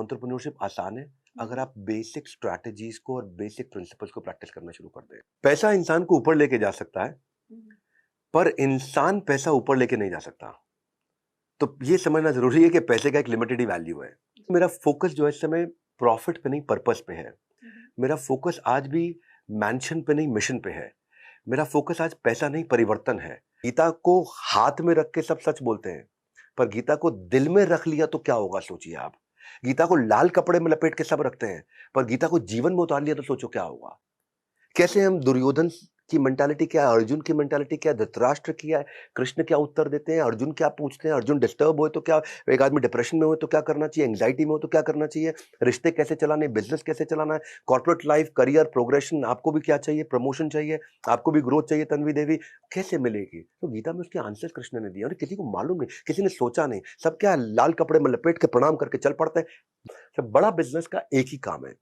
Entrepreneurship आसान है अगर आप बेसिक स्ट्रैटेजीज को और बेसिक प्रिंसिपल्स को प्रैक्टिस करना शुरू कर दें। पैसा इंसान को ऊपर लेके जा सकता है, पर इंसान पैसा ऊपर लेके नहीं जा सकता। तो ये समझना जरूरी है कि पैसे का एक लिमिटेड ही वैल्यू है। मेरा फोकस जो है इस समय प्रॉफिट पे नहीं, पर्पस पे है। मेरा फोकस आज भी मैंशन पे नहीं, मिशन पे है। मेरा फोकस आज पैसा नहीं, परिवर्तन है। गीता को हाथ में रख के सब सच बोलते हैं, पर गीता को दिल में रख लिया तो क्या होगा, सोचिए आप। गीता को लाल कपड़े में लपेट के सब रखते हैं, पर गीता को जीवन में उतार लिया तो सोचो क्या होगा। कैसे हम दुर्योधन की मेंटालिटी क्या है, अर्जुन की मेंटालिटी क्या है, धृतराष्ट्र क्या है, कृष्ण क्या उत्तर देते हैं, अर्जुन क्या पूछते हैं, अर्जुन डिस्टर्ब हो तो क्या, एक आदमी डिप्रेशन में हो तो क्या करना चाहिए, एंग्जाइटी में हो तो क्या करना चाहिए, रिश्ते कैसे चलाने, बिजनेस कैसे चलाना है, कॉर्पोरेट लाइफ, करियर प्रोग्रेशन, आपको भी क्या चाहिए, प्रमोशन चाहिए, आपको भी ग्रोथ चाहिए, तन्वी देवी कैसे मिलेगी। तो गीता में उसके आंसर कृष्ण ने दिए और किसी को मालूम नहीं, किसी ने सोचा नहीं, सब क्या लाल कपड़े में लपेट के प्रणाम करके चल पड़ते हैं। सब बड़ा बिजनेस का एक ही काम है,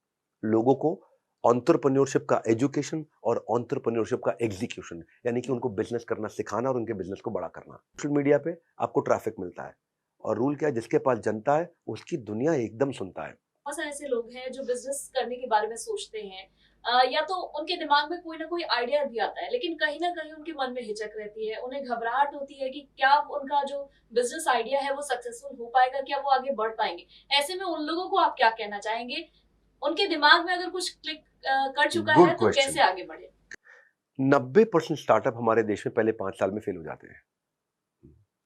लोगों को एंटरप्रेन्योरशिप का एजुकेशन और एंटरप्रेन्योरशिप का एग्जीक्यूशन, यानी कि उनको बिजनेस करना सिखाना और उनके बिजनेस को बड़ा करना। सोशल मीडिया पे आपको ट्रैफिक मिलता है और रूल क्या है, जिसके पास जनता है उसकी दुनिया एकदम सुनता है। बहुत सारे ऐसे लोग हैं जो बिजनेस करने के बारे में सोचते हैं, या तो उनके दिमाग में कोई ना कोई आइडिया भी आता है, लेकिन कहीं ना कहीं उनके मन में हिचक रहती है, उन्हें घबराहट होती है कि क्या उनका जो बिजनेस आइडिया है वो सक्सेसफुल हो पाएगा, क्या वो आगे बढ़ पाएंगे। ऐसे में उन लोगों को आप क्या कहना चाहेंगे? उनके दिमाग में अगर कुछ क्लिक कर चुका गुड है तो क्वेश्चन। कैसे आगे बढ़े? 90% स्टार्टअप हमारे देश में पहले 5 साल में फेल हो जाते हैं।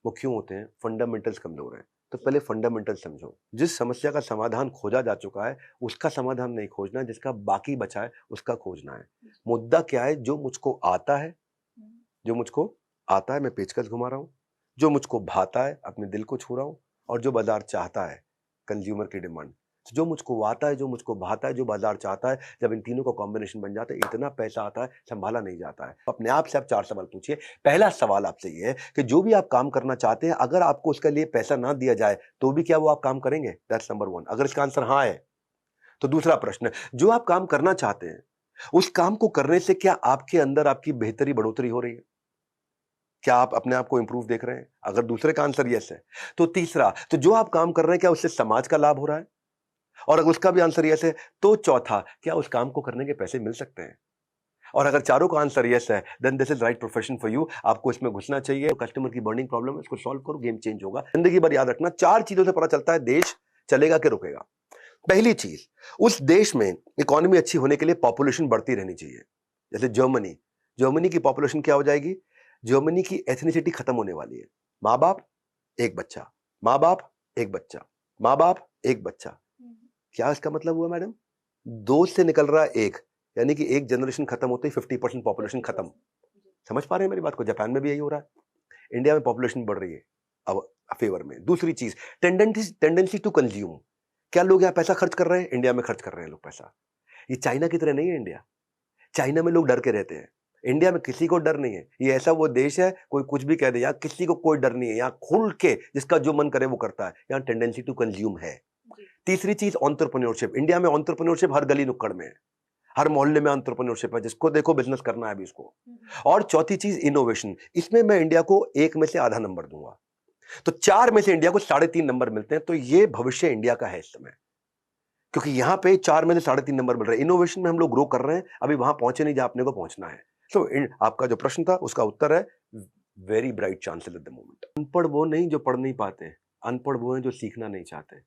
वो क्यों होते हैं? फंडामेंटल्स कमजोर हैं। तो पहले फंडामेंटल समझो। जिस समस्या का समाधान खोजा जा चुका है उसका समाधान नहीं खोजना, जिसका बाकी बचा है उसका खोजना है। मुद्दा क्या है? जो मुझको आता है, जो मुझको आता है मैं पेचकस घुमा रहा हूं, जो मुझको भाता है अपने दिल को छू रहा हूं, और जो बाजार चाहता है, कंज्यूमर की डिमांड। तो जो मुझको आता है, जो मुझको भाता है, जो बाजार चाहता है, जब इन तीनों का कॉम्बिनेशन बन जाता है इतना पैसा आता है संभाला नहीं जाता है। अपने आप से आप 4 सवाल पूछिए। पहला सवाल आपसे ये है कि जो भी आप काम करना चाहते हैं, अगर आपको उसके लिए पैसा ना दिया जाए तो भी क्या वो आप काम करेंगे? That's number 1। अगर इसका आंसर हाँ है तो दूसरा प्रश्न, जो आप काम करना चाहते हैं उस काम को करने से क्या आपके अंदर आपकी बेहतरी, बढ़ोतरी हो रही है? क्या आप अपने आप को इंप्रूव देख रहे हैं? अगर दूसरे का आंसर यस है तो तीसरा, तो जो आप काम कर रहे हैं क्या उससे समाज का लाभ हो रहा है? और अगर उसका भी आंसर यस है तो चौथा, क्या उस काम को करने के पैसे मिल सकते हैं? और अगर चारों का आंसर यस है, then this is right profession for you. आपको इसमें घुसना चाहिए। कस्टमर की बर्निंग प्रॉब्लम है, इसको सॉल्व करो, गेम चेंज होगा। जिंदगी भर याद रखना, 4 चीजों से पता चलता है देश चलेगा कि रुकेगा। पहली चीज, उस देश में इकोनॉमी अच्छी होने के लिए पॉपुलेशन बढ़ती रहनी चाहिए। जैसे जर्मनी, जर्मनी की पॉपुलेशन क्या हो जाएगी? जर्मनी की एथनिसिटी खत्म होने वाली है। माँ बाप एक बच्चा, माँ बाप एक बच्चा, माँ बाप एक बच्चा। क्या इसका मतलब हुआ मैडम? 2 से निकल रहा है 1, यानी कि एक जनरेशन खत्म होते ही 50% पॉपुलेशन खत्म। समझ पा रहे हैं मेरी बात को? जापान में भी यही हो रहा है। इंडिया में पॉपुलेशन बढ़ रही है अब फेवर में। दूसरी चीज, टेंडेंसी टू कंज्यूम। क्या लोग यहाँ पैसा खर्च कर रहे हैं? इंडिया में खर्च कर रहे हैं लोग पैसा। ये चाइना की तरह नहीं है इंडिया। चाइना में लोग डर के रहते हैं, इंडिया में किसी को डर नहीं है। ये ऐसा वो देश है, कोई कुछ भी कह दे, यहाँ किसी को कोई डर नहीं है। यहाँ खुल के जिसका जो मन करे वो करता है। यहाँ टेंडेंसी टू कंज्यूम है। तीसरी चीज, एंटरप्रेन्योरशिप। इंडिया में एंटरप्रेन्योरशिप हर गली नुक्कड़ में है, हर मोहल्ले में एंटरप्रेन्योरशिप है, जिसको देखो बिजनेस करना है अभी उसको। और चौथी चीज, इनोवेशन। इसमें मैं इंडिया को 1 में से आधा नंबर दूंगा। तो 4 में से इंडिया को 3.5 नंबर मिलते हैं। तो ये भविष्य इंडिया का है इस समय, क्योंकि यहां पे 4 में से 3.5 नंबर मिल रहे हैं। इनोवेशन में हम लोग ग्रो कर रहे हैं, अभी वहां पहुंचे नहीं जहां अपने को पहुंचना है। तो आपका जो प्रश्न था उसका उत्तर है very bright chances at the moment. अनपढ़ वो नहीं जो पढ़ नहीं पाते, अनपढ़ वो हैं जो सीखना नहीं चाहते।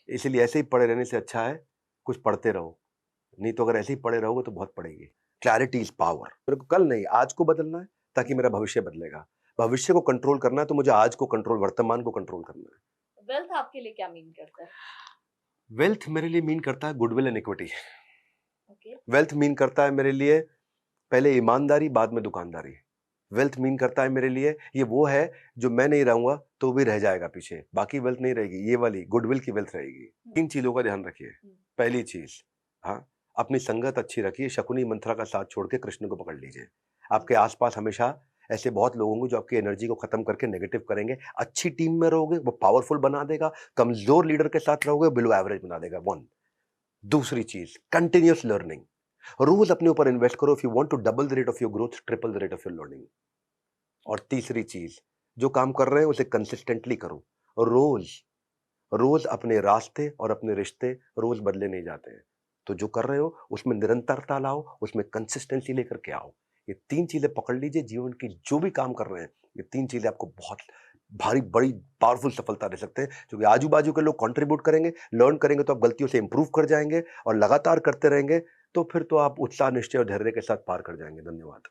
इसलिए ऐसे ही पढ़े रहने से अच्छा है कुछ पढ़ते रहो, नहीं तो अगर ऐसे ही पढ़े रहोगे तो बहुत पड़ेगी। Clarity is power. मेरे को कल नहीं आज को बदलना है, ताकि मेरा भविष्य बदलेगा। भविष्य को कंट्रोल करना है तो मुझे आज को कंट्रोल, वर्तमान को कंट्रोल करना है। वेल्थ आपके लिए क्या मीन करता है? वेल्थ मेरे लिए मीन करता है goodwill and equity. Okay. Wealth mean करता है मेरे लिए पहले ईमानदारी, बाद में दुकानदारी। वेल्थ मीन करता है मेरे लिए ये वो है जो मैं नहीं रहूंगा तो भी रह जाएगा पीछे, बाकी वेल्थ नहीं रहेगी, ये वाली गुडविल की वेल्थ रहेगी। 3 चीजों का ध्यान रखिए। पहली चीज, हाँ, अपनी संगत अच्छी रखिए। शकुनी मंत्रा का साथ छोड़ के कृष्ण को पकड़ लीजिए। आपके आसपास हमेशा ऐसे बहुत लोग होंगे जो आपकी एनर्जी को खत्म करके नेगेटिव करेंगे। अच्छी टीम में रहोगे वो पावरफुल बना देगा, कमजोर लीडर के साथ रहोगे बिलो एवरेज बना देगा। 1। दूसरी चीज, कंटिन्यूस लर्निंग। रोज अपने ऊपर इन्वेस्ट करो। If you want to double the rate of your growth, triple the rate of your learning. और तीसरी चीज, जो काम कर रहे हैं उसे कंसिस्टेंटली करो। रोज रोज अपने रास्ते और अपने रिश्ते रोज बदले नहीं जाते हैं। तो जो कर रहे हो उसमें निरंतरता लाओ, उसमें कंसिस्टेंसी लेकर के आओ। ये 3 चीज़ें पकड़ लीजिए, जीवन की जो भी काम कर रहे हैं, ये 3 चीज़ें आपको बहुत भारी बड़ी पावरफुल सफलता दे सकते हैं, क्योंकि आजू-बाजू के लोग कंट्रीब्यूट करेंगे, लर्न करेंगे तो आप गलतियों से इंप्रूव कर जाएँगे और लगातार करते रहेंगे, तो फिर तो आप उत्साह, निश्चय और धैर्य के साथ पार कर जाएँगे। धन्यवाद।